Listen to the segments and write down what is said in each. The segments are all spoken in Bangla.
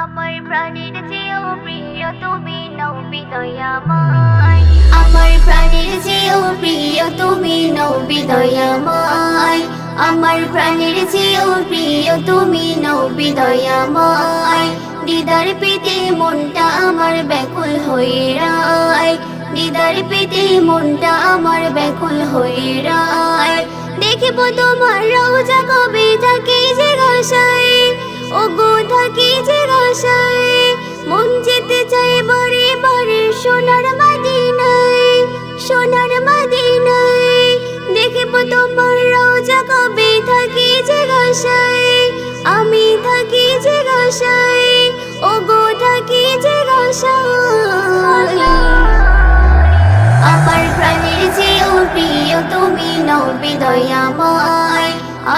আমার প্রাণের চেয়েও প্রিয় তুমি নবী দয়াময়। আমার প্রাণের চেয়েও প্রিয় তুমি নবী দয়াময়। আমার প্রাণের চেয়েও প্রিয় তুমি নবী দয়াময়। দিদার পেতে মনটা আমার ব্যাকুল হয়ে রয়। দিদার পেতে মনটা আমার ব্যাকুল হয়ে রয়। দেখিব তোমার রওজা কবে থাকি যে আশায়, ও গো থাকি যে আশায়। মন যেতে চাই বারে বারে সোনার মদিনায়, সোনার মদিনায়। দেখিব তোমার রওজা কবে থাকি যে আশায়, আমি থাকি যে আশায়, ও গো থাকি যে আশায়। আমার প্রাণের চেয়েও প্রিয় তুমি নবী দয়াময়।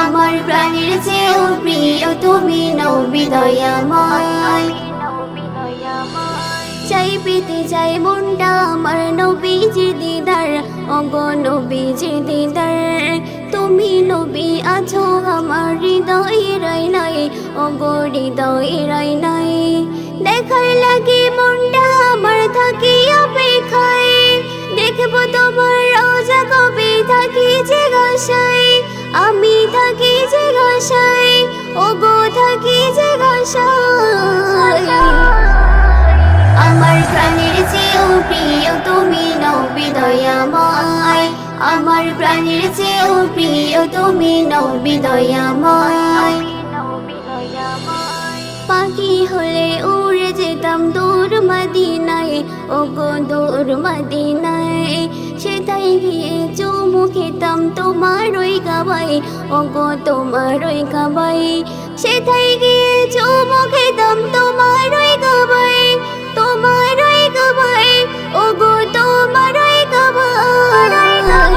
আমার প্রাণের চেয়েও প্রিয় তুমি নবী দয়াময়। চাই পেতে চাই মনটা আমার নবীজির দিদার, ওগো নবীজির দিদার। তুমি নবী আছো আমার হৃদয়ের আয়নায়, ওগো হৃদয়ের আয়নায়। দেখার লাগে মনটা আমার থাকি অপেক্ষায়। দেখব তোমার রওজা কবে থাকি যে আশায়, আমি থাকি যে আশায়, ওগো থাকি যে আশায়। আমার প্রাণের চেয়েও প্রিয় তুমি নবী দয়াময়। আমার প্রাণের চেয়েও প্রিয় তুমি নবী দয়াময়। পাখি হলে উড়ে যেতাম দূর মদিনায়, ওগো দূর মদিনায়। সেটাই গিয়ে চুমু খেতাম তোমার ওই কাবায়, ওগো তোমার ওই কাবায়। সেটাই গিয়ে চুমু খেতাম তোমার ওই কাবায়, তোমার ওই কাবায়, ওগো তোমার ওই কাবায়।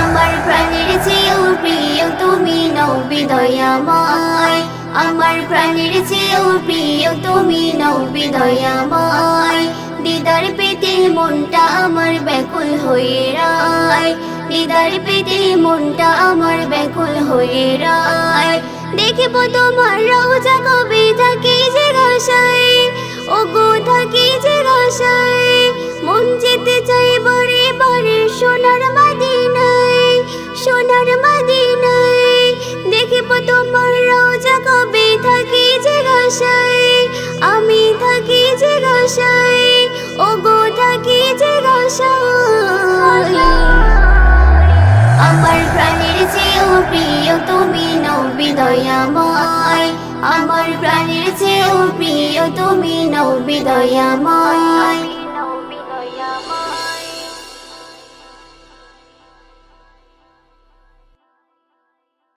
আমার প্রাণের চেয়েও প্রিয় তুমি নবী দয়াময়। আমার প্রাণের চেয়েও প্রিয় তুমি নবী দয়াময়। দিদার পেতে মনটা আমার ব্যাকুল হয়ে রয়। দিদার পেতে মনটা আমার ব্যাকুল হয়ে রয়। দেখিব তোমার রওজা কবে থাকি যে আশায়, ওগো থাকি যে আশায়। মন যেতে চাই বারে বারে সোনার মদিনায়, সোনার মদিনায়। দেখিব তোমার রওজা কবে থাকি যে আশায়, আমি থাকি যে আশায়, ওগো থাকি যে আশায়। আমার প্রাণের চেয়েও প্রিয় তুমি নবী দয়াময়। আমার প্রাণের চেয়েও প্রিয় তুমি নবী দয়াময়।